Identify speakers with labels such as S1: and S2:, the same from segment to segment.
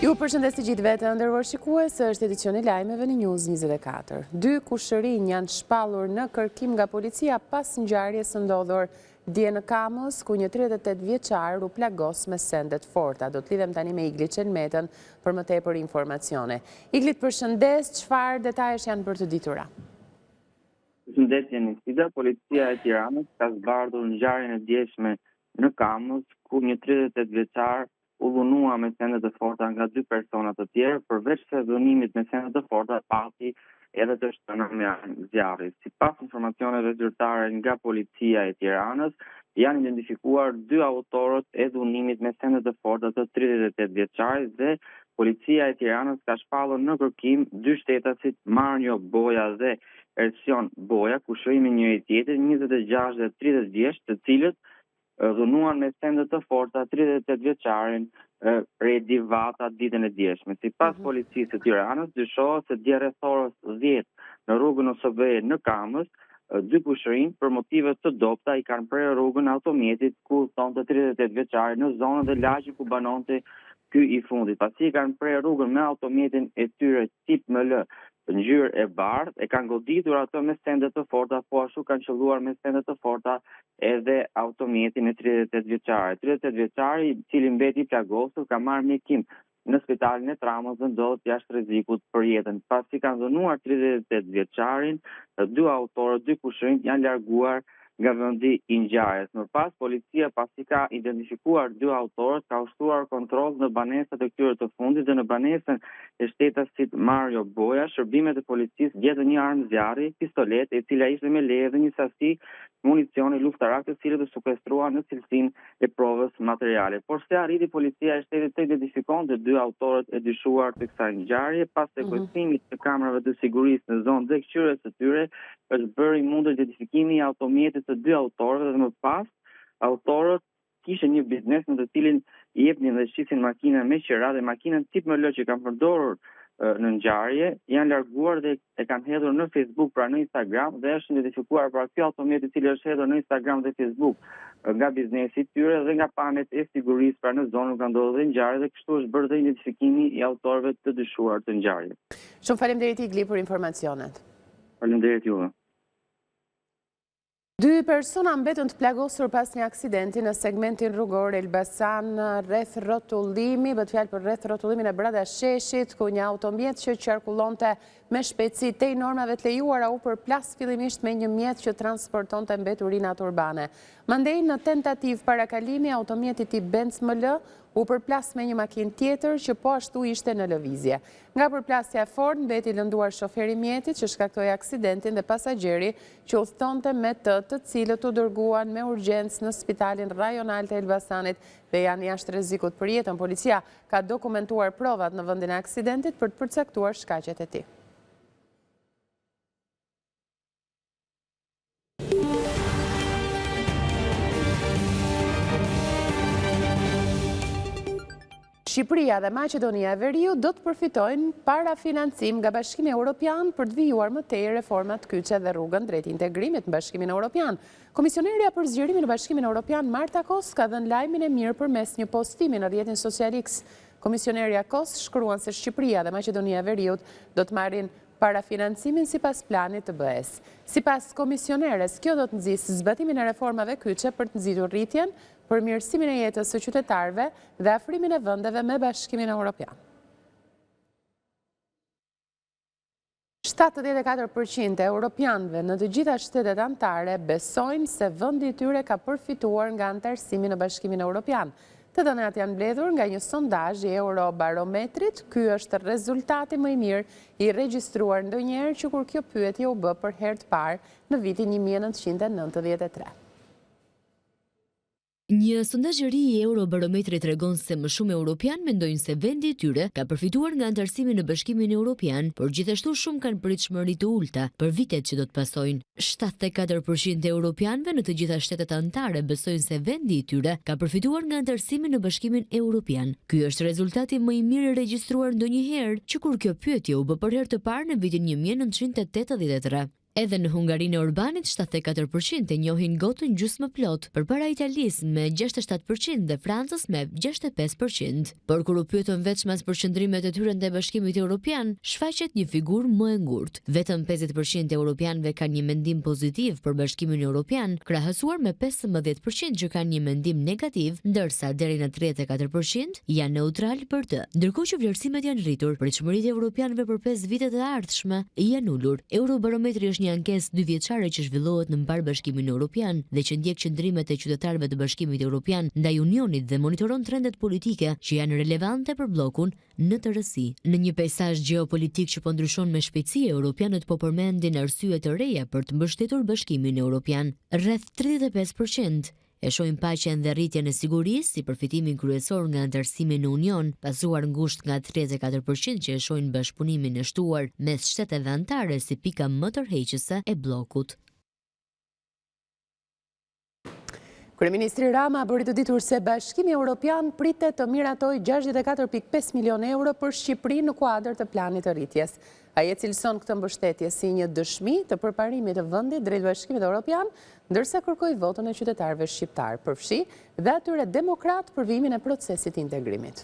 S1: Ju përshëndes të gjithë vetë ndërruar shikues, është edicioni lajmeve në News 24. 2 kushërinj janë shpallur në kërkim nga policia pas ngjarjes së ndodhur dje në Kamës, ku një 38 vjeçar u plagos me sende të forta. Do të lidhem tani me Iglit Çelmetën për më tepër informacione. Iglit, përshëndes, çfarë detajesh janë për të ditura?
S2: Përshëndetje Nisida, policia e Tiranës ka zbardhur ngjarjen e djeshme në Kamës, ku një 38 vjeçar u dhunua me sende të forta nga 2 persona të tjerë, përveç se dhunimit me sende të forta pati edhe të shtëna me zjarri. Sipas informacioneve zyrtare nga policia e Tiranës, janë identifikuar 2 autorët e dhunimit me sende të forta të 38 vjeçarit dhe policia e Tiranës ka shpallur në kërkim 2 shtetasit Mario Boja dhe Ersion Boja, kushërimi njëri tjetrit 26 dhe 30 vjeç, të cilët dhunuan me sende të forta 38 vjeçarin Redi Vata ditën e djeshme. Sipas policisë së Tiranës, dyshohet se dje rreth orës 10 në rrugën OSB në Kamës, 2 kushërinj për motive të dobta i kanë prerë rrugën automjetit ku udhëtonte 38 vjeçari në zonën dhe lagji ku banonte ky i fundit. Pasi kanë prerë rrugën me automjetin e tyre tip ML ngjyrë e bardhë, e kanë goditur ato me sende të forta, po ashtu kanë qelluar me sende të forta edhe automjetin e 38 vjeçarit. 38 vjeçari, i cili mbeti i plagosur, ka marrë mjekim në spitalin e Tramës dhe ndodhet jashtë rrezikut për jetën. Pasi kanë dhunuar 38 vjeçarin, 2 autorë, 2 kushërinj janë larguar nga vendi i ngjarjes. Më pas, policia pasi ka identifikuar 2 autorët, ka ushtruar kontroll në banesat e këtyre të fundit dhe në banesën e shtetasit Mario Boja, shërbimet e policisë gjetën një armë zjarri, pistolet, e cila ishte me leje dhe një sasi municioni luftarak, të cilët u sekuestruan në cilësinë e provës materiale. Por se arriti policia e shtetit të identifikonte 2 autorët e dyshuar të kësaj ngjarje, pas sekuestrimit të kamerave të sigurisë në zonë dhe këqyrjes së tyre, është bërë i mundur identifikimi i automjetit të 2 autorëve dhe më pas autorët kishin një biznes në të cilin i jepnin dhe shisin makina me qira dhe makinën tip ML që kanë përdorur në ngjarje janë larguar dhe e kanë hedhur në Facebook pra në Instagram dhe është identifikuar pra ky automjet i cili është hedhur në Instagram dhe Facebook nga biznesi i tyre dhe nga pamjet e sigurisë pra në zonën ka ndodhur dhe ngjarje dhe kështu është bërë dhe identifikimi i autorëve të dyshuar të ngjarjes.
S1: Shumë faleminderit Igli për informacionet.
S2: Faleminderit juve.
S1: 2 persona mbetën të plagosur pas një aksidenti në segmentin rrugor Elbasan rreth rrotullimi, bëhet fjalë për rreth rrotullimin e brenda sheshit, ku një automjet që qarkullonte me shpejtësi tej normave të lejuara u përplas fillimisht me një mjet që transportonte mbeturinat urbane. Mandej në tentativë parakalimi, automjeti tip Benz ML u përplas me një makinë tjetër që po ashtu ishte në lëvizje. Nga përplasja e fortë mbeti lënduar shoferi i mjetit që shkaktoi aksidentin dhe pasagjeri që udhëtonte me të cilët u dërguan me urgjencë në spitalin rajonal të Elbasanit dhe janë jashtë rrezikut për jetën. Policia ka dokumentuar provat në vendin e aksidentit për të përcaktuar shkaqet e tij. Shqipëria dhe Maqedonia e Veriut do të përfitojnë para financim nga Bashkimi Evropian për të vijuar më tej reformat kyçe dhe rrugën drejt integrimit në Bashkimin Evropian. Komisionerja për zgjerimin në Bashkimin Evropian Marta Kos ka dhënë lajmin e mirë përmes një postimi në rrjetin social X. Komisionerja Kos shkruan se Shqipëria dhe Maqedonia e Veriut do të marrin para financimin sipas planit të BE-s. Sipas komisioneres, kjo do të nxjisë zbatimin e reformave kyçe për të nxitur rritjen, përmirësimin e jetës së qytetarëve dhe afrimin e vendeve me Bashkimin Evropian. 74% e europianëve në të gjitha shtetet anëtare besojnë se vendi i tyre ka përfituar nga anëtarësimi në Bashkimin Evropian. Të dhënat janë mbledhur nga një sondazh i Eurobarometrit. Ky është rezultati më i mirë i regjistruar ndonjëherë që kur kjo pyetje u bë për herë të parë në vitin 1993.
S3: Një sondazh i ri i Eurobarometrit tregon se më shumë europian mendojnë se vendi i tyre ka përfituar nga anëtarësimi në Bashkimin Evropian, por gjithashtu shumë kanë pritshmëri të ulta për vitet që do të pasojnë. 74% e europianëve në të gjitha shtetet anëtare besojnë se vendi i tyre ka përfituar nga anëtarësimi në Bashkimin Evropian. Ky është rezultati më i mirë i regjistruar ndonjëherë që kur kjo pyetje u bë për herë të parë në vitin 1983. Edhe në Hungarinë e Orbanit 74% e njohin gotën gjysmë plot, përpara Italisë me 67% dhe Francës me 65%. Por kur u pyetën veçmas për qëndrimet e tyre ndaj Bashkimit Evropian, shfaqet një figurë më e ngurtë. Vetëm 50% e europianëve kanë një mendim pozitiv për Bashkimin Evropian, krahasuar me 15% që kanë një mendim negativ, ndërsa deri në 34% janë neutral për të. Ndërkohë që vlerësimet janë rritur, pritshmëritë e europianëve për 5 vitet e ardhshme janë ulur. Eurobarometri është një ankesë 2 vjeçare që zhvillohet në mbar Bashkimin Evropian dhe që ndjek qëndrimet e qytetarëve të Bashkimit Evropian ndaj Unionit dhe monitoron trendet politike që janë relevante për bllokun në tërësi. Në një peizazh gjeopolitik që po ndryshon me shpejtësi, europianët po përmendin arsye të reja për të mbështetur Bashkimin Evropian. Rreth 35% e shohin paqen dhe rritjen e sigurisë si përfitimin kryesor nga antarësimi në Union, pasuar ngushtë nga 34% që e shohin bashkëpunimin e shtuar mes shteteve anëtare si pika më tërheqëse e bllokut.
S1: Kryeministri Rama bëri të ditur se Bashkimi Evropian pritet të miratojë 64.5 milion euro për Shqipërinë në kuadër të planit të rritjes. Ai e cilëson këtë mbështetje si një dëshmi të përparimit të vendit drejt Bashkimit Evropian, ndërsa kërkoi votën e qytetarëve shqiptar, përfshi dhe atyre demokrat për vijimin e procesit të integrimit.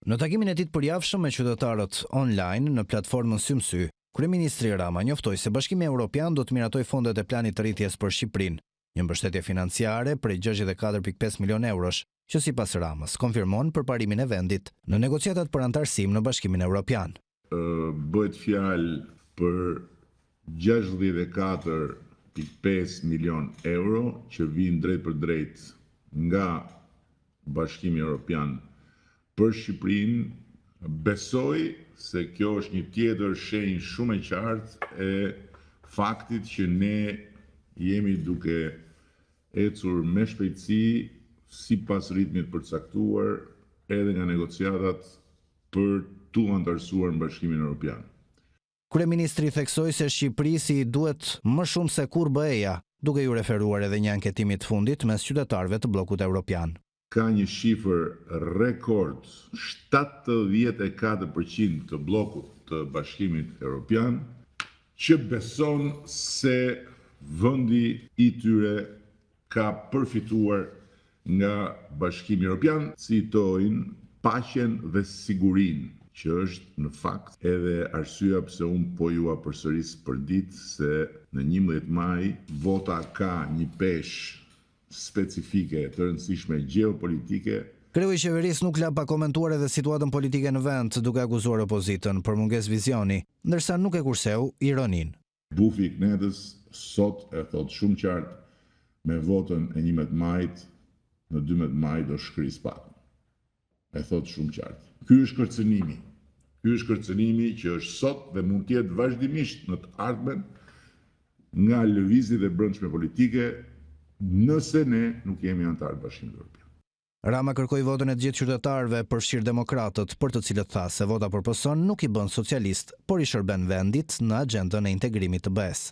S4: Në takimin e ditë përjavshëm me qytetarët online në platformën Symsy, kryeministri Rama njoftoi se Bashkimi Evropian do të miratojë fondet e planit të rritjes për Shqipërinë, një mbështetje financiare prej 64.5 milion eurosh, që sipas Ramës konfirmon përparimin e vendit në negociatat për antarësim në Bashkimin Evropian.
S5: Bëhet fjalë për 64.5 milion euro që vijnë drejt për drejt nga Bashkimi Evropian për Shqipërinë. Besoj se kjo është një tjetër shenjë shumë e qartë e faktit që ne jemi duke ecur me shpejtësi sipas ritmit përcaktuar edhe nga negociatat për tu antarësuar në Bashkimin Evropian.
S4: Kryeministri theksoi se Shqipërisi duhet më shumë se kur BE-ja, duke ju referuar edhe një anketimi të fundit mes qytetarëve të bllokut evropian.
S5: Ka një shifër rekord, 74% të bllokut të Bashkimit Evropian që beson se vendi i tyre ka përfituar nga Bashkimi Evropian, citojnë paqen dhe sigurinë, që është në fakt edhe arsyeja pse unë po ju përsëris për ditë se në 11 maj vota ka një peshë specifike të rëndësishme gjeopolitike.
S4: Kreu i qeverisë nuk la pa komentuar edhe situatën politike në vend, duke akuzuar opozitën për mungesë vizioni, ndërsa nuk e kurseu ironinë.
S5: Bufi i Knedës sot e thot shumë qartë me votën e 11 majit, në 12 maj do shkri spatën. E thot shumë qartë. Ky është kërcënimi. Ky është kërcënimi që është sot dhe mund të jetë vazhdimisht në të ardhmen nga lëvizjet e brendshme politike nëse ne nuk jemi antarë Bashkimit Evropian.
S4: Rama kërkoi votën e të gjithë qytetarëve, përfshirë demokratët, për të cilët tha se vota për PS-n nuk i bën socialist, por i shërben vendit në agjendën e integrimit të BE-s.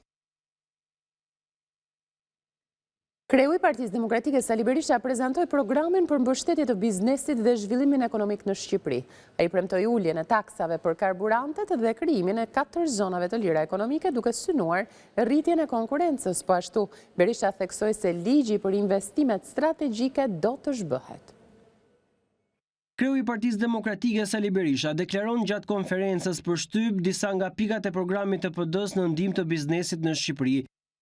S1: Kreu i Partisë Demokratike Sali Berisha prezantoi programin për mbështetje të biznesit dhe zhvillimin ekonomik në Shqipëri. Ai premtoi uljen e taksave për karburantet dhe krijimin e 4 zonave të lira ekonomike, duke synuar rritjen e konkurrencës. Po ashtu, Berisha theksoi se ligji për investimet strategjike do të zhbëhet.
S6: Kreu i Partisë Demokratike Sali Berisha deklaron gjatë konferencës për shtyp disa nga pikat e programit të PD-s në ndihmë të biznesit në Shqipëri.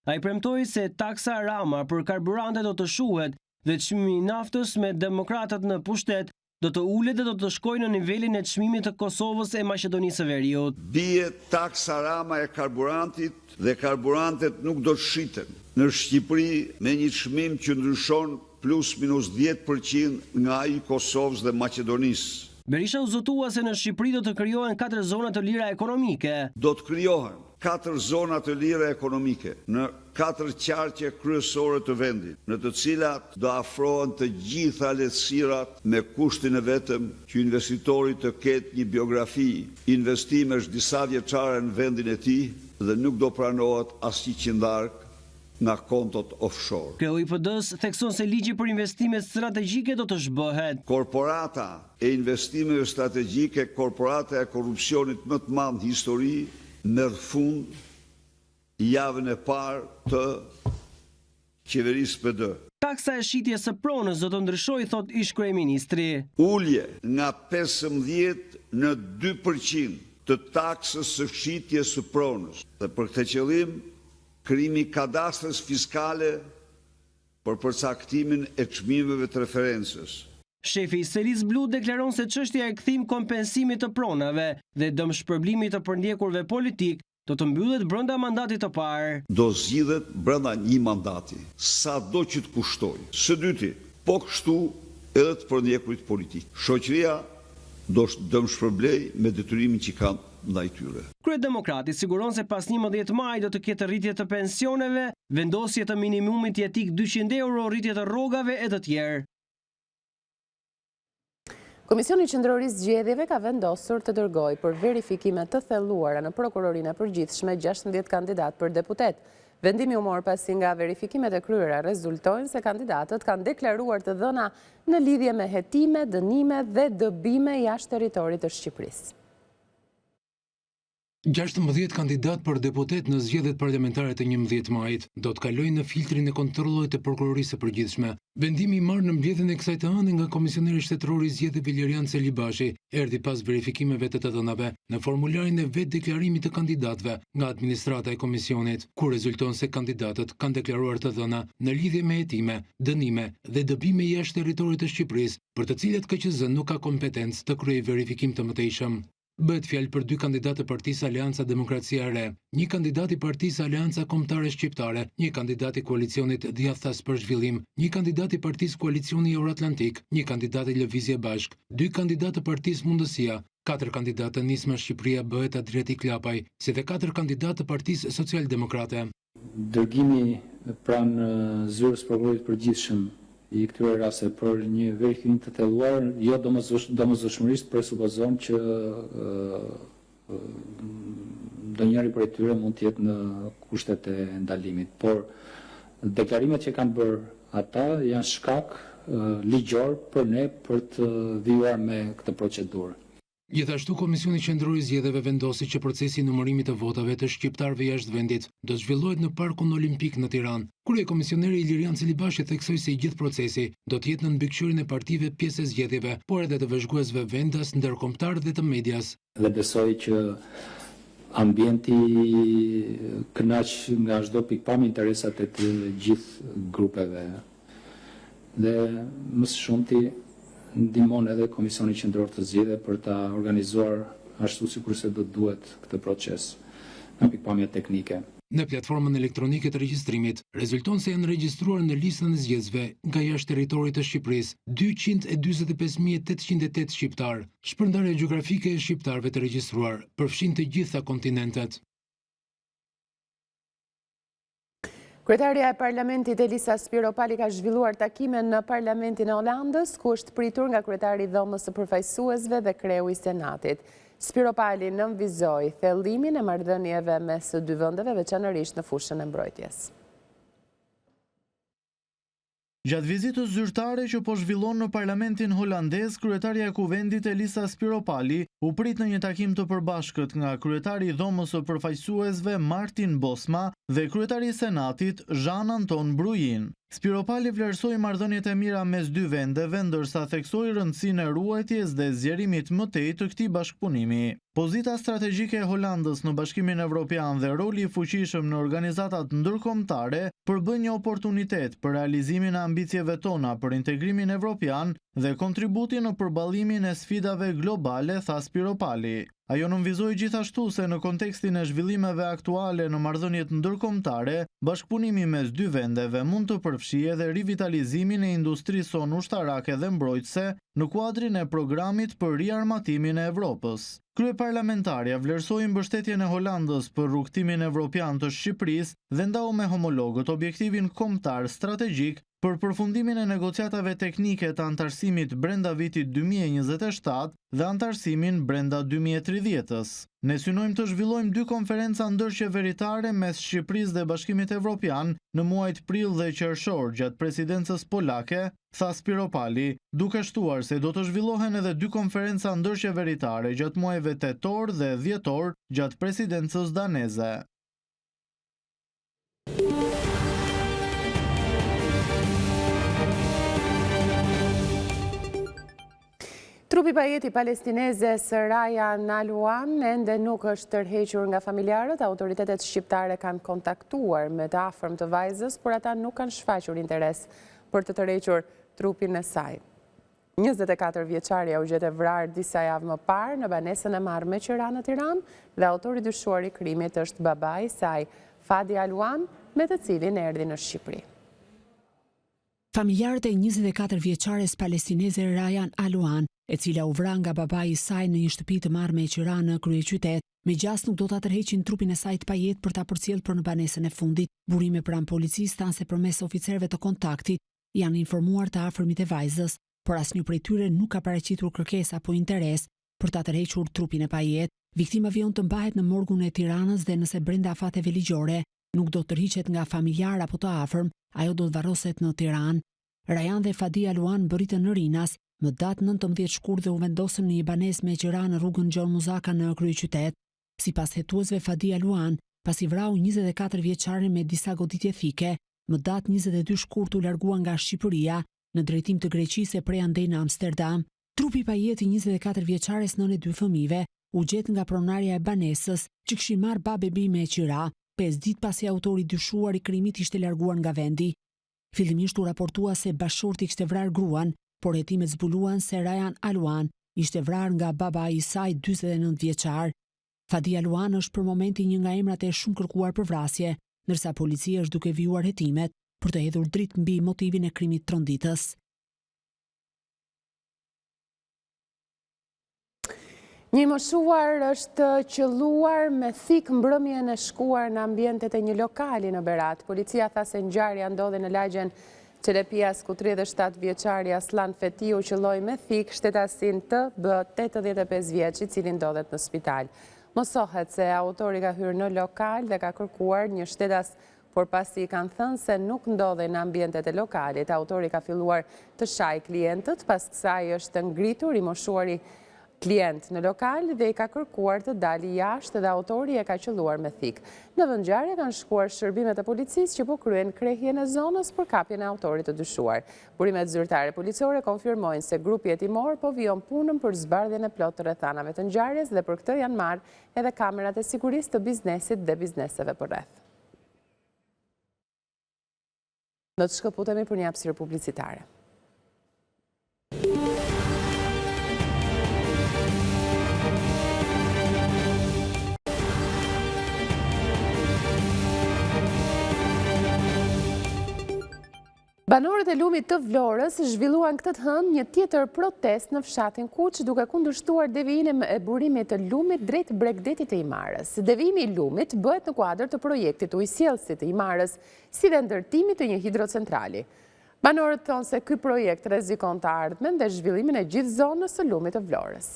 S6: Ai premtoi se taksa Rama për karburante do të shuhet dhe çmimi i naftës me demokratët në pushtet do të ulet dhe do të shkojë në nivelin e çmimit të Kosovës e Maqedonisë së Veriut.
S7: Bie taksa Rama e karburantit dhe karburantet nuk do të shiten në Shqipëri me një çmim që ndryshon plus minus 10% nga ai i Kosovës dhe Maqedonisë.
S6: Berisha u zotua se në Shqipëri do të krijohen 4 zona të lira ekonomike.
S7: Do të krijohen 4 zona të lira ekonomike në 4 qarqe kryesore të vendit, në të cilat do afrohen të gjitha lehtësirat me kushtin e vetëm që investitori të ketë një biografi investimesh disa vjeçare në vendin e tij dhe nuk do pranohet asnjë qindark nga kontot offshore.
S6: Kreu i PD-s thekson se ligji për investimet strategjike do të zhbëhet.
S7: Korporata e investimeve strategjike, korporata e korrupsionit më të madh në histori, merr fund javën e parë të qeverisë PD.
S6: Taksa e shitjes së pronës do të ndryshojë, thot ish kryeministri.
S7: Ulje nga 15 në 2% të taksës së shitjes së pronës. Dhe për këtë qëllim, krijimi i kadastrës fiskale për përcaktimin e çmimeve të referencës.
S6: Shefi i Selis Blu deklaron se çështja e kthim kompensimit të pronave dhe dëmshpërblimit të përndjekurve politik do të mbyllet brenda mandatit të parë.
S7: Do zgjidhet brenda një mandati, sado që të kushtoj. Së dyti, po kështu edhe të përndjekurit politik. Shoqëria do dëmshpërblej me detyrimin që kanë ndaj tyre.
S6: Kryedemokrati siguron se pas 11 maj do të ketë rritje të pensioneve, vendosje të minimumit jetik 200 euro, rritje të rrogave e të tjerë.
S1: Komisioni Qendror i Zgjedhjeve ka vendosur të dërgojë për verifikime të thelluara në Prokurorinë e Përgjithshme 16 kandidat për deputet. Vendimi u mor pasi nga verifikimet e kryera rezultojnë se kandidatët kanë deklaruar të dhëna në lidhje me hetime, dënime dhe dëbime jashtë territorit të Shqipërisë.
S8: 16 kandidat për deputet në zgjedhjet parlamentare të 11 majit do të kalojnë në filtrin e kontrollit të Prokurorisë së Përgjithshme. Vendimi i marrë në mbledhjen e kësaj të ëndë nga komisioneri shtetëror i zgjedhjeve Ilirian Celibashi erdhi pas verifikimeve të të dhënave në formularin e vetë deklarimit të kandidatëve nga administrata e komisionit, ku rezulton se kandidatët kanë deklaruar të dhëna në lidhje me hetime, dënime dhe dëbime jashtë territorit të Shqipërisë, për të cilat KQZ nuk ka kompetencë të kryejë verifikim të mëtejshëm. Bëhet fjalë për 2 kandidatë të Partisë Aleanca Demokracia e Re, 1 kandidat i Partisë Aleanca Kombëtare Shqiptare, 1 kandidat i koalicionit Djathtas për Zhvillim, 1 kandidat i Partisë Koalicioni Euroatlantik, 1 kandidat i Lëvizje Bashk, 2 kandidat të Partisë Mundësia, 4 kandidat të Nisma Shqipëria Bëhet Adriatik Klapaj, si dhe 4 kandidat të Partisë Socialdemokrate.
S9: Dërgimi pranë zyrës prokurorit përgjithshëm i këtyre raste për një verifikim të thelluar, jo domosdoshmërisht presupozon që ndonjëri prej tyre mund të jetë në kushtet e ndalimit, por deklarimet që kanë bërë ata janë shkak ligjor për ne për të vijuar me këtë procedurë.
S8: Gjithashtu, Komisioni Qendror i Zgjedhjeve vendosi që procesi i numërimit të votave të shqiptarëve jashtë vendit do të zhvillohet në Parkun Olimpik në Tiranë. Kryekomisioneri Ilirian Celibashi theksoi se i gjithë procesi do të jetë në mbikëqyrjen e partive pjesë e zgjedhjeve, por edhe të vëzhguesve vendas, ndërkombëtar dhe të medias.
S9: Dhe besoj që ambienti kënaq nga çdo pikpamje interesat e të gjithë grupeve. Dhe më së shumti ndihmon edhe Komisioni Qendror të Zgjedhjeve për ta organizuar ashtu sikurse do duhet këtë proces nga pikpamja teknike.
S8: Në platformën elektronike të regjistrimit, rezulton se janë regjistruar në listën e zgjedhësve nga jashtë territorit të Shqipërisë 245.808 shqiptar. Shpërndarja gjeografike e shqiptarëve të regjistruar përfshin të gjitha kontinentet.
S1: Kryetaria e Parlamentit Elisa Spiropali ka zhvilluar takime në Parlamentin e Holandës, ku është pritur nga kryetari i Dhomës së Përfaqësuesve dhe kreu i Senatit. Spiropali nënvizoi thellimin e marrëdhënieve mes së dy vendeve, veçanërisht në fushën e mbrojtjes.
S10: Gjatë vizitës zyrtare që po zhvillon në Parlamentin holandez, kryetaria e Kuvendit Elisa Spiropali u prit në një takim të përbashkët nga kryetari i Dhomës së Përfaqësuesve Martin Bosma dhe kryetari i Senatit Jean Anton Bruyin. Spiropali vlerësoi marrëdhëniet e mira mes dy vendeve, ndërsa theksoi rëndësinë e ruajtjes dhe zgjerimit më tej të këtij bashkëpunimi. Pozita strategjike e Holandës në Bashkimin Evropian dhe roli i fuqishëm në organizatat ndërkombëtare përbën një oportunitet për realizimin e ambicjeve tona për integrimin evropian dhe kontributi në përballimin e sfidave globale, tha Spiropali. Ajo nënvizoi gjithashtu se në kontekstin e zhvillimeve aktuale në marrëdhëniet ndërkombëtare, bashkëpunimi mes dy vendeve mund të përfshijë edhe rivitalizimin e industrisë sonë ushtarake dhe mbrojtëse në kuadrin e programit për riarmatimin e Evropës. Kryeparlamentarja vlerësoi mbështetjen e Holandës për rrugtimin evropian të Shqipërisë dhe ndau me homologët objektivin kombëtar strategjik për përfundimin e negociatave teknike të antarësimit brenda vitit 2027 dhe antarësimin brenda 2030-s. Ne synojmë të zhvillojmë 2 konferenca ndërqeveritare mes Shqipërisë dhe Bashkimit Evropian në muajt prill dhe qershor gjatë presidencës polake, tha Spiropali, duke shtuar se do të zhvillohen edhe 2 konferenca ndërqeveritare gjatë muajve tetor dhe dhjetor gjatë presidencës daneze.
S1: Trupi pajeti palestineze Rayan Aluan ende nuk është tërhequr nga familjarët. Autoritetet shqiptare kanë kontaktuar me të afërm të vajzës, por ata nuk kanë shfaqur interes për të tërhequr trupin e saj. 24 vjeçaria u gjetë vrarë disa javë më parë në banesën e Marrë me Qira në Tiranë dhe autori dyshuar i krimit është babai i saj, Fadi Aluan, me të cilin erdhi në Shqipëri.
S11: Familjarët e 24 vjeçares palestineze Rayan Aluan, e cila u vra nga babai i saj në një shtëpi të Marrë me Qira në kryeqytet, me gjas nuk do ta tërheqin trupin e saj të pajet për ta përcjellë për në banesën e fundit. Burime pranë policisë thanë se përmes oficerëve të kontaktit janë informuar të afërmit e vajzës, por asnjë prej tyre nuk ka paraqitur kërkesë apo interes për ta tërhequr trupin e pajet. Viktima vion të mbahet në morgun e Tiranës dhe nëse brenda afateve ligjore nuk do të tërhiqet nga familjar apo të afërm, ajo do të varroset në Tiranë. Rayan dhe Fadi Aluan bëritën në Rinas më datë 19 shkurt dhe u vendosën në një banesë me Qira në rrugën Gjon Muzaka në kryeqytet. Sipas hetuesve, Fadi Aluan, pasi vrau 24 vjeçarin me disa goditje thike, më datë 22 shkurt u largua nga Shqipëria në drejtim të Greqisë e prej andej në Amsterdam. Trupi pajeti 24 vjeçares nënë e 2 fëmijëve u gjet nga pronarja e banesës që kishin marrë babebi me Qira, 5 ditë pasi autori dyshuar i krimit ishte larguar nga vendi. Fillimisht u raportua se bashorti kishte vrarë gruan, por hetimet zbuluan se Rayan Aluan ishte vrarë nga babai i saj 49 vjeçar. Fadi Aluan është për momentin një nga emrat e shumë kërkuar për vrasje, ndërsa policia është duke vijuar hetimet për të hedhur dritë mbi motivin e krimit tronditës.
S1: Një moshuar është qelluar me thik mbrëmjen e shkuar në ambientet e një lokali në Berat. Policia tha se ngjarja ndodhi në lagjen Çelepias, ku 37 vjeçari Aslan Fetiu qelloi me thik shtetasin TB 85 vjeç, i cili ndodhet në spital. Mosohet se autori ka hyrë në lokal dhe ka kërkuar një shtetas, por pasi kanë thënë se nuk ndodhe në ambientet e lokalit, autori ka filluar të shaj klientët, pas kësaj është ngritur i moshuari klient në lokal dhe i ka kërkuar të dali jashtë dhe autori e ka qelluar me thik. Në vendngjarje kanë shkuar shërbimet e policisë që po kryen krehjen e zonës për kapjen e autorit të dyshuar. Burimet zyrtare policore konfirmojnë se grupi hetimor po vijon punën për zbardhjen e plotë të rrethanave të ngjarjes dhe për këtë janë marrë edhe kamerat e sigurisë të biznesit dhe bizneseve përreth. Do të shkëputemi për një hapësirë publicitare. Banorët e lumit të Vlorës zhvilluan këtë të hënë një tjetër protest në fshatin Kuq, duke kundërshtuar devijimin e burimit të lumit drejt Bregdetit të Imarës. Devijimi i lumit bëhet në kuadër të projektit ujësjellësit të Imarës, si dhe ndërtimit të një hidrocentrali. Banorët thonë se ky projekt rrezikon të ardhmen dhe zhvillimin e gjithë zonës së lumit të Vlorës.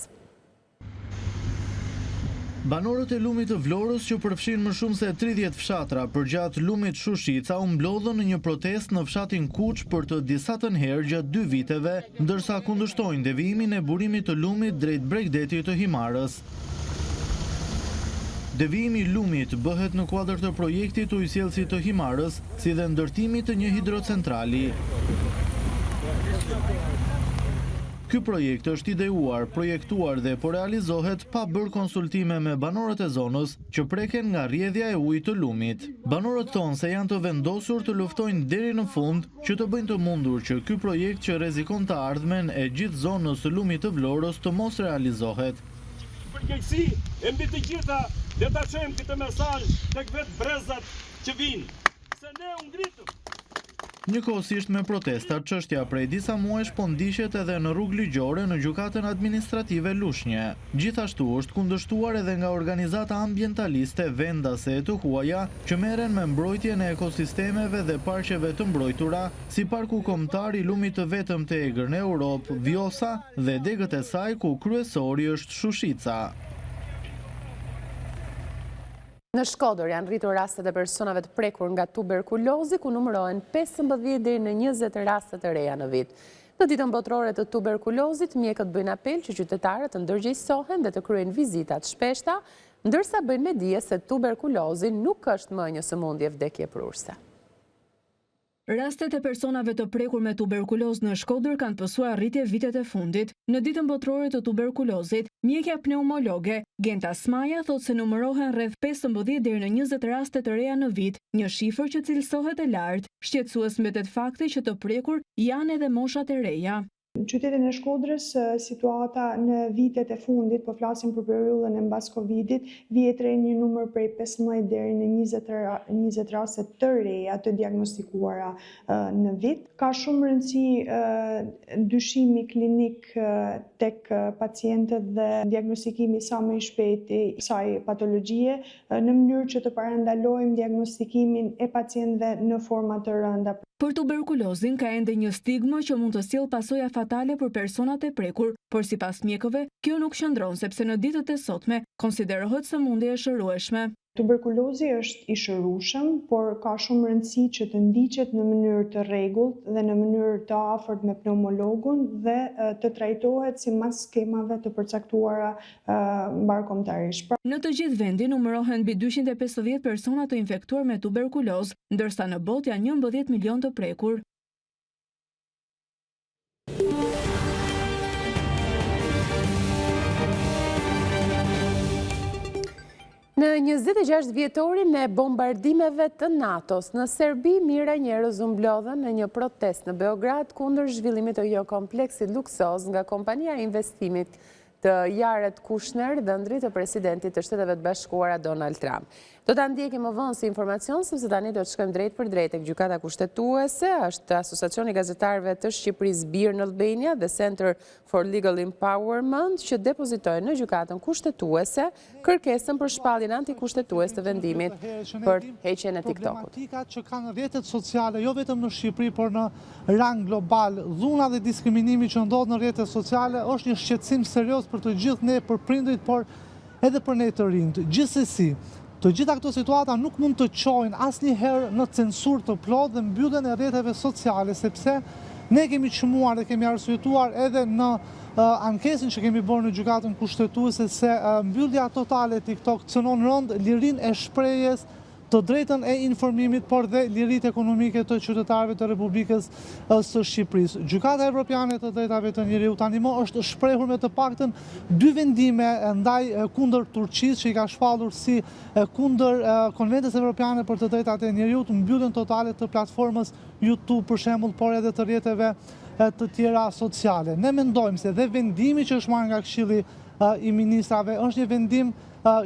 S10: Banorët e lumit të Vlorës, që përfshin më shumë se 30 fshatra përgjatë lumit Shushica, u mblodhën në një protest në fshatin Kuq për të disatën herë gjatë 2 viteve, ndërsa kundërshtojnë devijimin e burimit të lumit drejt Bregdetit të Himarës. Devijimi i lumit bëhet në kuadër të projektit ujësjellësit të Himarës, si dhe ndërtimit të një hidrocentrali. Ky projekt është ideuar, projektuar dhe po realizohet pa bërë konsultime me banorët e zonës që preken nga rrjedhja e ujit të lumit. Banorët thonë se janë të vendosur të luftojnë deri në fund që të bëjnë të mundur që ky projekt që rrezikon të ardhmen e gjithë zonës së lumit të Vlorës të mos realizohet.
S12: Përgjegjësi e mbi të gjitha le ta çojmë këtë mesazh tek vetë brezat që vinë, se ne u ngritëm.
S10: Njëkohësisht me protestat, çështja prej disa muajsh po ndiqet edhe në rrugë ligjore në gjykatën administrative Lushnjë. Gjithashtu është kundërshtuar edhe nga organizata ambientaliste vendase e të huaja që merren me mbrojtjen e ekosistemeve dhe parqeve të mbrojtura, si Parku Kombëtar i lumit të vetëm të egër në Europë, Vjosa, dhe degët e saj ku kryesori është Shushica.
S1: Në Shkodër janë rritur rastet e personave të prekur nga tuberkulozi, ku numërohen 15 deri në 20 raste të reja në vit. Në ditën botërore të tuberkulozit, mjekët bëjnë apel që qytetarët të ndërgjegjësohen dhe të kryejnë vizitat shpeshta, ndërsa bëjnë me dije se tuberkulozi nuk është më një sëmundje vdekjeprurse.
S13: Rastet e personave të prekur me tuberkulozë në Shkodër kanë pësuar rritje vitet e fundit. Në ditën botërore të tuberkulozit, mjekja pneumologe Genta Smaja thotë se numërohen rreth 15 deri në 20 raste të reja në vit, një shifër që cilësohet e lartë. Shqetësues mbetet fakti që të prekur janë edhe moshat e reja.
S14: Në qytetin e Shkodrës, situata në vitet e fundit, po flasim për periudhën e mbas Covidit, vihet re një numër prej 15 deri në 20 raste të reja të diagnostikuara në vit. Ka shumë rëndësi dyshimi klinik tek pacientët dhe diagnostikimi sa më i shpejt i kësaj patologjie, në mënyrë që të parandalojmë diagnostikimin e pacientëve në forma të rënda.
S13: Për tuberkulozin ka ende një stigmë që mund të sjellë pasoja fatale për personat e prekur, por sipas mjekëve, kjo nuk qëndron sepse në ditët e sotme konsiderohet sëmundje e shërueshme.
S14: Tuberkulozi është i shërueshëm, por ka shumë rëndësi që të ndiqet në mënyrë të rregullt dhe në mënyrë të afërt me pneumologun dhe të trajtohet sipas skemave të përcaktuara mbarkombëtarisht.
S13: Në të gjithë vendin numërohen mbi 250 persona të infektuar me tuberkulozë, ndërsa në botë janë 11 milion të prekur.
S1: Në 26 vjetorin e bombardimeve të NATO-s, në Serbi, mira njerëz u mblodhen në një protest në Beograd kundër zhvillimit të një kompleksit luksoz nga kompania e investimit të Jared Kushner, dhëndri të presidentit të Shteteve të Bashkuara Donald Trump. Do ta ndjekim më vonë si informacion, sepse tani do të shkojmë drejt për drejt tek gjykata kushtetuese, është Asociacioni i Gazetarëve të Shqipërisë BIR në Albania dhe Center for Legal Empowerment që depozitojnë në gjykatën kushtetuese kërkesën për shpalljen antikushtetues të vendimit për heqjen e TikTokut.
S15: Që kanë rrjetet sociale jo vetëm në Shqipëri, por në rang global, dhuna dhe diskriminimi që ndodh në rrjetet sociale është një shqetësim serioz për të gjithë ne, për prindrit, por edhe për ne të rinjt. Gjithsesi, të gjitha këto situata nuk mund të çojnë asnjëherë në censur të plotë dhe mbylljen e rrjeteve sociale, sepse ne kemi çmuar dhe kemi arsyetuar edhe në ankesën që kemi bërë në gjykatën kushtetuese se mbyllja totale e TikTok cënon rënd lirinë e shprehjes, të drejtën e informimit, por dhe liritë ekonomike të qytetarëve të Republikës së Shqipërisë. Gjykata Evropiane të Drejtave të Njeriut tani më është shprehur me të paktën 2 vendime ndaj kundër Turqisë, që i ka shpallur si kundër Konventës Evropiane për të Drejtat e Njeriut, mbylljen totale të platformës YouTube për shembull, por edhe të rrjeteve të tjera sociale. Ne mendojmë se dhe vendimi që është marrë nga Këshilli i Ministrave është një vendim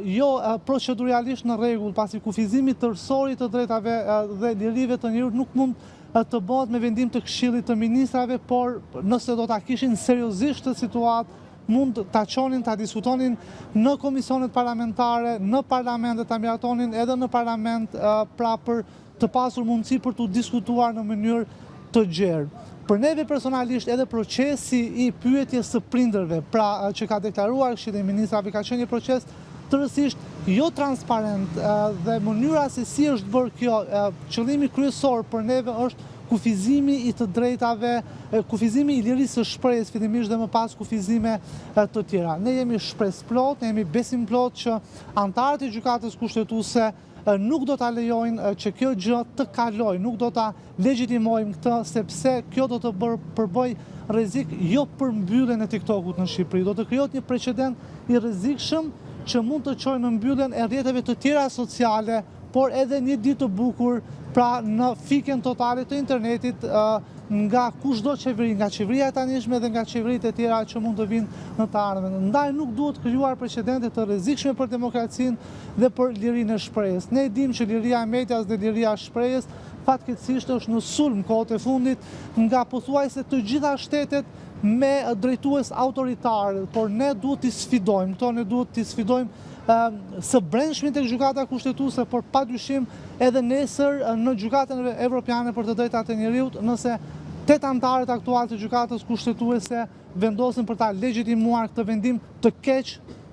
S15: jo proceduralisht në rregull, pasi kufizimi tërësor i të drejtave dhe lirive të njerëzit nuk mund të bëhet me vendim të Këshillit të Ministrave, por nëse do ta kishin seriozisht të situatë, mund ta çonin, ta diskutonin në komisionet parlamentare, në parlament dhe ta miratonin edhe në parlament, pra për të pasur mundësi për të diskutuar në mënyrë të gjerë. Për neve personalisht edhe procesi i pyetjes së prindërve, pra që ka deklaruar Këshilli i Ministrave, ka qenë një proces tërësisht jo transparent dhe mënyra se si është bërë kjo, qëllimi kryesor për neve është kufizimi i të drejtave, kufizimi i lirisë së shprehjes fillimisht dhe më pas kufizime të tjera. Ne jemi shpresplot, ne jemi besim plot që anëtarët e gjykatës kushtetuese nuk do ta lejojnë që kjo gjë të kalojë, nuk do ta legjitimojmë këtë, sepse kjo do të përbëj rrezik jo për mbylljen e TikTokut në Shqipëri, do të krijohet një precedent i rrezikshëm që mund të çojë në mbylljen e rrjeteve të tjera sociale, por edhe një ditë të bukur, pra në fikjen totale të internetit nga kushdo qeveri, nga qeveria e tanishme dhe nga qeveritë e tjera që mund të vinë në të ardhmen. Ndaj nuk duhet krijuar precedente të rrezikshme për demokracinë dhe për lirinë e shprehjes. Ne dimë që liria e medias dhe liria e shprehjes fatkeqësisht është në sulm kohët e fundit nga pothuajse të gjitha shtetet me drejtues autoritarë, por ne duhet t'i sfidojmë, ne duhet t'i sfidojmë së brendshmi tek gjykata kushtetuese, por padyshim edhe nesër në gjykatën evropiane për të drejtat e njeriut, nëse 8 anëtarët aktual të gjykatës kushtetuese vendosin për ta legjitimuar këtë vendim të keq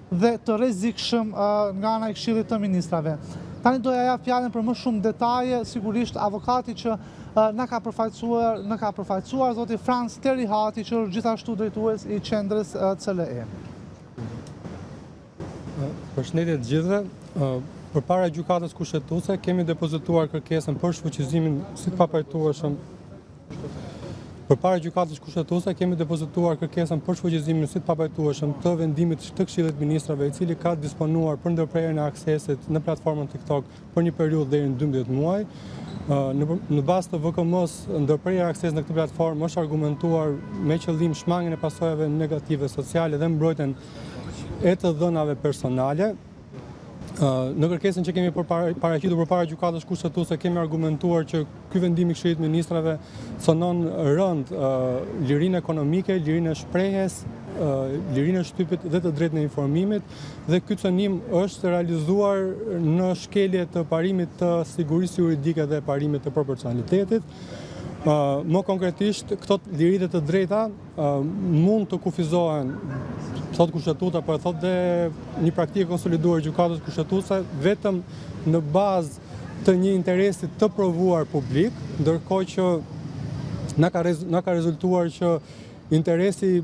S15: dhe të rrezikshëm nga ana e Këshillit të Ministrave. Tani do ja jap fjalën për më shumë detaje, sigurisht avokati që na ka përfaqësuar zoti Franz Terihati, që është gjithashtu drejtues i qendrës CLE.
S16: Përshëndetje të gjithëve.
S15: Përpara gjykatës kushtetuese kemi depozituar kërkesën për shfuqizimin si të papajtueshëm. Përpara gjykatës kushtetuese kemi depozituar kërkesën për shfuqizimin si të papajtueshëm të vendimit të Këshillit Ministrave, i cili ka disponuar për ndërprerjen e aksesit në platformën TikTok për një periudhë deri në 12 muaj. Në bazë të VKM-s, ndërprerja e aksesit në këtë platformë është argumentuar me qëllim shmangjen e pasojave negative sociale dhe mbrojtjen e të dhënave personale. Në kërkesën që kemi paraqitur përpara gjykatës kushtetuese kemi argumentuar që ky vendim i Këshillit Ministrave cënon rënd lirinë ekonomike, lirinë e shprehjes, lirinë e shtypit dhe të drejtën e informimit, dhe ky cënim është realizuar në shkelje të parimit të sigurisë juridike dhe parimit të proporcionalitetit. Më konkretisht, këto liri dhe të drejta mund të kufizohen, thot kushtetuta, por thot dhe një praktikë konsoliduar gjykatës kushtetuese vetëm në bazë të një interesi të provuar publik, ndërkohë që na ka rezultuar që interesi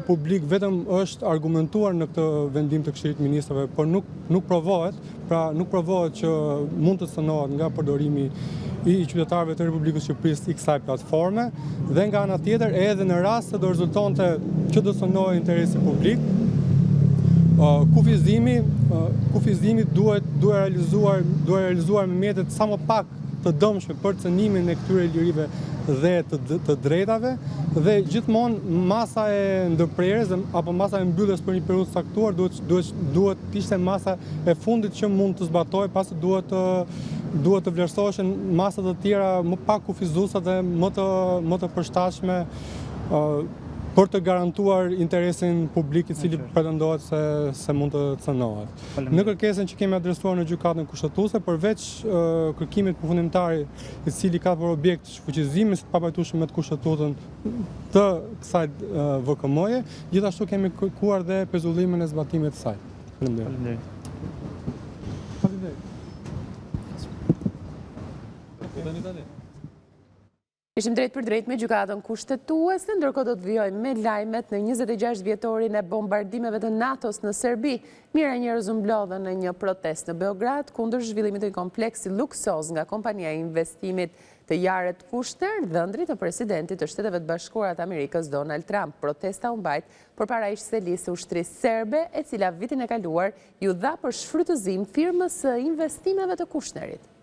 S15: publik vetëm është argumentuar në këtë vendim të Këshillit Ministrave, por nuk provohet, pra nuk provohet që mund të cënohet nga përdorimi i qytetarëve të Republikës Shqipërisë i kësaj platforme, dhe nga ana tjetër edhe në rast se do rezultonte që do cënohej interesi publik, kufizimi duhet realizuar me mjetet sa më pak të dëmshme për cënimin e këtyre lirive dhe të drejtave, dhe gjithmonë masa e ndërprerjes apo masa e mbylljes për një periudhë caktuar duhet të ishte masa e fundit që mund të zbatohej, pasi duhet të vlerësoheshin masat të tjera më pak kufizuese dhe më të përshtatshme për të garantuar interesin publik i cili pretendohet se mund të cënohet. Në kërkesën që kemi adresuar në gjykatën kushtetuese, përveç kërkimit përfundimtar i cili ka për objekt shfuqizimin si të papajtueshëm me të kushtetuesën të kësaj VKM-je, gjithashtu kemi kërkuar dhe pezullimin e zbatimit të saj. Faleminderit.
S1: Ishim drejt për drejt me gjykatën kushtetuese, ndërkohë do të vijojmë me lajmet në 26 vjetorin e bombardimeve të NATO-s në Serbi. Mijëra njerëz u mblodhen në një protestë në Beograd kundër zhvillimit të një kompleksi luksoz nga kompania e investimit të Jared Kushner, dhëndri të presidentit të Shteteve të Bashkuara të Amerikës Donald Trump. Protesta u mbajt përpara ish-selisë së ushtrisë serbe, e cila vitin e kaluar ju dha për shfrytëzim firmës së investimeve të Kushnerit.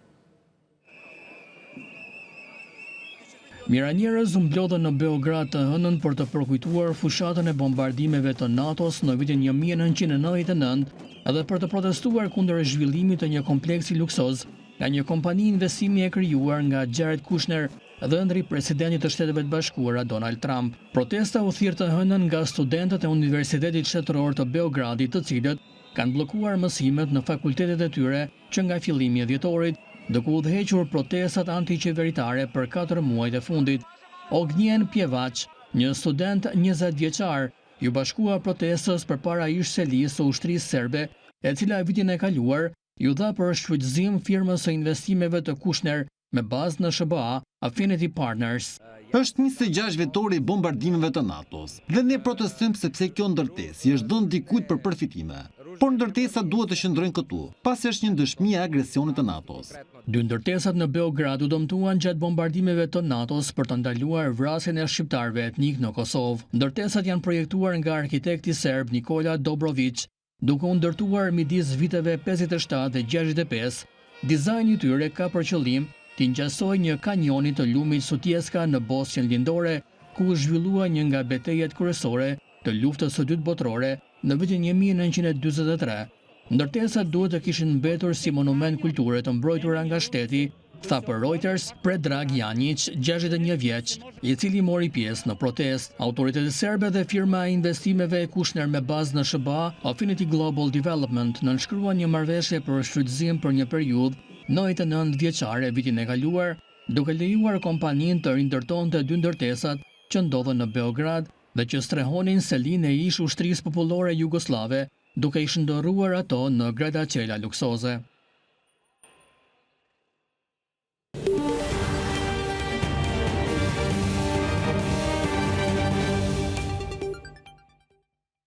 S16: Mijëra njerëz u mblodhen në Beograd të hënën për të përkujtuar fushatën e bombardimeve të NATO-s në vitin 1999 edhe për të protestuar kundër zhvillimit të një kompleksi luksoz nga një kompani investimi e krijuar nga Jared Kushner, dhëndri presidentit të Shteteve të Bashkuara Donald Trump. Protesta u thirr të hënën nga studentët e Universitetit Shtetëror të Beogradit, të cilët kanë bllokuar mësimet në fakultetet e tyre që nga fillimi i dhjetorit, duke udhëhequr protestat antiqeveritare për 4 muajt e fundit. Ognjen Pjevaç, një student 20 vjeçar, ju bashkua protestës përpara ish-selisë së ushtrisë serbe, e cila vitin e kaluar ju dha për shfrytëzim firmës së investimeve të Kushner me bazë në SBA Affinity Partners.
S17: Është 26 vjetori i bombardimeve të NATO-s, dhe ne protestojmë sepse kjo ndërtesë është dhënë dikujt për përfitime. Por ndërtesat duhet të qëndrojnë këtu, pasi është një dëshmi e agresionit të NATO-s.
S16: 2 ndërtesat në Beograd u dëmtuan gjatë bombardimeve të NATO-s për të ndaluar vrasjen e shqiptarëve etnik në Kosovë. Ndërtesat janë projektuar nga arkitekti serb Nikola Dobrović, duke u ndërtuar midis viteve 57 dhe 65. Dizajni i tyre ka për qëllim të ngjasojë një kanjoni të lumit Sutjeska në Bosnjën Lindore, ku u zhvillua një nga betejat kryesore të luftës së dytë botërore në vitin 1943. Ndërtesat duhet të kishin mbetur si monument kulture të mbrojtura nga shteti, tha për Reuters Predrag Janić, 61 vjeç, i cili mori pjesë në protest. Autoritetet serbe dhe firma e investimeve e Kushner me bazë në SBA Affinity Global Development nënshkruan një marrëveshje për shfrytëzim për një periudhë 99 vjeçare vitin e kaluar, duke lejuar kompaninë të rindërtonte 2 ndërtesat që ndodhen në Beograd dhe që strehonin selinë e ish ushtrisë popullore jugoslave, duke i shndërruar ato në gradacela luksoze.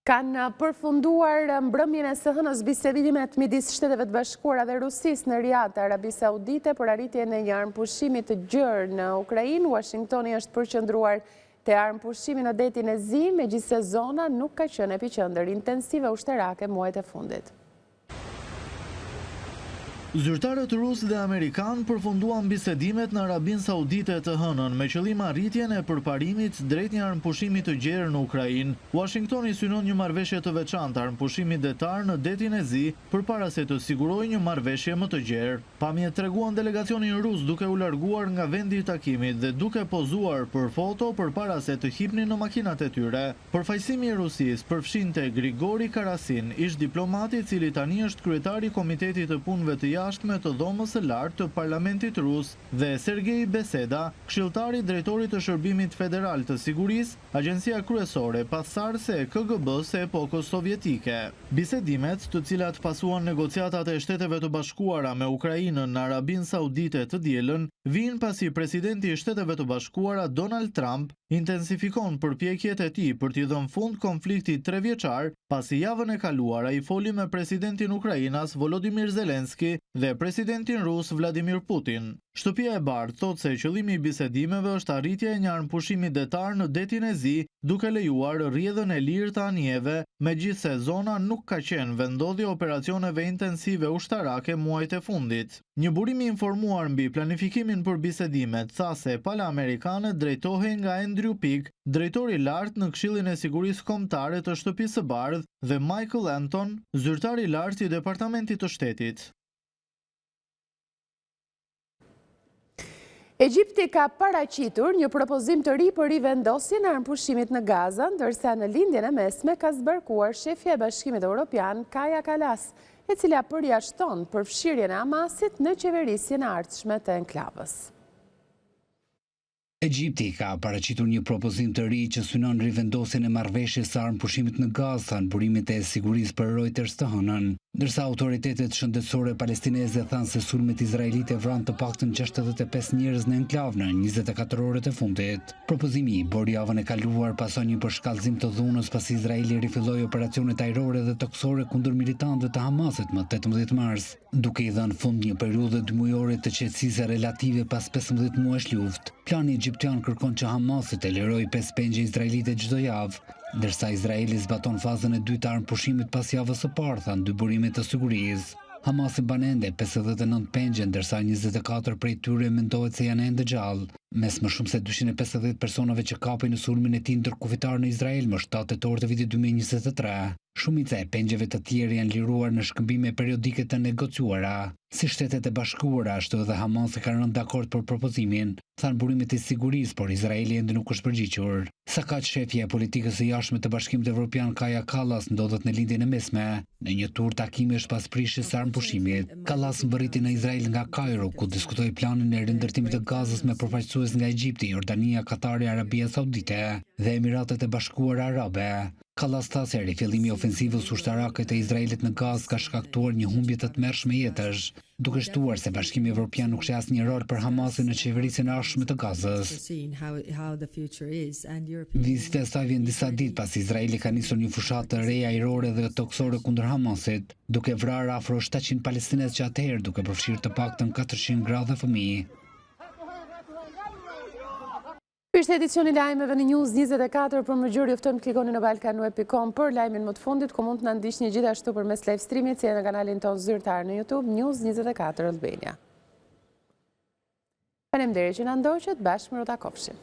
S1: Kanë përfunduar mbrëmjen e së hënës bisedimet midis Shteteve të Bashkuara dhe Rusisë në Riyadh, Arabi Saudite, për arritjen e një armëpushimi të gjerë në Ukrainë. Washingtoni është përqendruar te armëpushimi në detin e Zi, megjithëse zona nuk ka qenë epiqendër intensive ushtarake muajt e fundit.
S10: Zyrtarët rus dhe amerikan përfunduan bisedimet në Arabinë Saudite të hënën me qëllim arritjen e përparimit drejt një armëpushimi të gjerë në Ukrainë. Washingtoni synon një marrëveshje të veçantë armëpushimi detar në detin e Zi përpara se të sigurojë një marrëveshje më të gjerë. Pamjet treguan delegacionin rus duke u larguar nga vendi i takimit dhe duke pozuar për foto përpara se të hipnin në makinat e tyre. Përfaqësimi i Rusisë përfshinte Grigori Karasin, ish diplomati i cili tani është kryetari i Komitetit të Punëve të jashtme të Dhomës së Lartë të Parlamentit Rus, dhe Sergej Beseda, këshilltari drejtorit të Shërbimit Federal të Sigurisë, agjencia kryesore pasardhëse e KGB-s së epokës sovjetike. Bisedimet, të cilat pasuan negociatat e Shteteve të Bashkuara me Ukrainën në Arabinë Saudite të dielën, vijnë pasi presidenti i Shteteve të Bashkuara Donald Trump intensifikon përpjekjet e tij për t'i dhënë fund konfliktit 3 vjeçar, pasi javën e kaluar ai foli me presidentin Ukrainas Volodymyr Zelensky dhe presidentin rus Vladimir Putin. Shtëpia e Bardhë thotë se qëllimi i bisedimeve është arritja e një armëpushimi detar në detin e Zi, duke lejuar rrjedhën e lirë të anijeve, megjithse zona nuk ka qenë vendodhje operacioneve intensive ushtarake muajt e fundit. Një burim i informuar mbi planifikimin për bisedimet tha se pala amerikane drejtohej nga Andrew Pigg, drejtori i lartë në Këshillin e Sigurisë Kombëtare të Shtëpisë së Bardhë, dhe Michael Anton, zyrtar i lartë i Departamentit të Shtetit.
S1: Egjipti ka paraqitur një propozim të ri për rivendosjen e armëpushimit në Gaza, ndërsa në lindjen e mesme ka zbarkuar shefja e Bashkimit Evropian Kaja Kallas, e cila përjashton përfshirjen e Hamasit në qeverisjen e ardhshme të enklavës.
S18: Egjipti ka paraqitur një propozim të ri që synon rivendosjen e marrëveshjes së armëpushimit në Gazë në burimet e sigurisë për Reuters të hënën, ndërsa autoritetet shëndetësore palestineze thanë se sulmet izraelite vranë të paktën 65 njerëz në enklavë në 24 orët e fundit. Propozimi bori javën e kaluar pasoj një përshkallëzim të dhunës pasi Izraeli rifilloi operacionet ajrore dhe toksore kundër militantëve të Hamasit më 18 mars, duke i dhënë fund një periudhe 2 mujore të qetësisë relative pas 15 muajsh luftë. Plani egjiptian kërkon që Hamasi të lirojë 5 pengje izraelite çdo javë, ndërsa Izraeli zbaton fazën e dytë të armëpushimit pas javës së parë, thanë dy burime të sigurisë. Hamasi ban ende 59 pengje, ndërsa 24 prej tyre mendohet se janë ende gjallë, mes më shumë se 250 personave që kapej në sulmin e tij ndërkufitar në Izrael më 7 tetor të vitit 2023. Shumica e pengjeve të tjerë janë liruar në shkëmbime periodike të negociuara. Si Shtetet e Bashkuara, ashtu edhe Hamasi ka rënë dakord për propozimin, thanë burimet e sigurisë, por Izraeli ende nuk është përgjigjur. Sakat shefja e politikës së jashtme të Bashkimit Evropian Kaja Kallas ndodhet në lindjen e mesme, në një tur takimesh pas prishjes së armëpushimit. Kallas mbërriti në Izrael nga Kairo, ku diskutoi planin e rindërtimit të Gazës me përfaqësues nga Egjipti, Jordania, Katari, Arabia Saudite dhe Emiratet e Bashkuara Arabe. Kallas tha se rifillimi i ofensivës ushtarake të Izraelit në Gazë ka shkaktuar një humbje të tmerrshme jetësh, duke shtuar se Bashkimi Evropian nuk sheh asnjë rol për Hamasin në qeverisjen e ardhshme të Gazës. Vizita e saj vjen disa ditë pas Izraeli ka nisur një fushatë të re ajrore dhe toksore kundër Hamasit, duke vrarë afro 700 palestinezë që atëherë duke përfshirë të paktën 400 gra dhe fëmijë.
S1: Ishte edicioni lajmeve në News 24, për më gjërë juftëm të klikoni në balkanu.com për lajmin më të fundit, ku mund të nëndish një gjithashtu për mes live streamit, si e në kanalin ton zyrtar në YouTube, News 24 Albania. Faleminderit që na ndoqët, bashkë më Rota Kofshim.